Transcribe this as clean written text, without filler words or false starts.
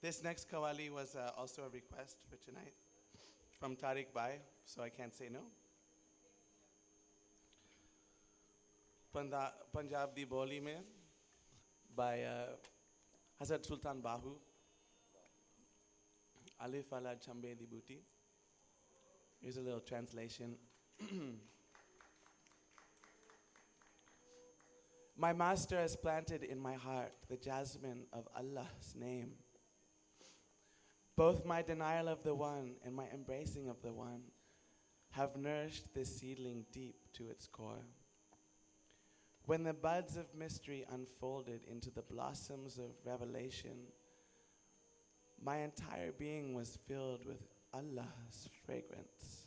This next Qawwali was also a request for tonight from Tariq Bhai, so I can't say no. Punjab di Boli mein by Hazrat Sultan Bahu, Alif ala Chambe di Booty. Here's a little translation. My master has planted in my heart the jasmine of Allah's name. Both my denial of the one and my embracing of the one have nourished this seedling deep to its core. When the buds of mystery unfolded into the blossoms of revelation, my entire being was filled with Allah's fragrance.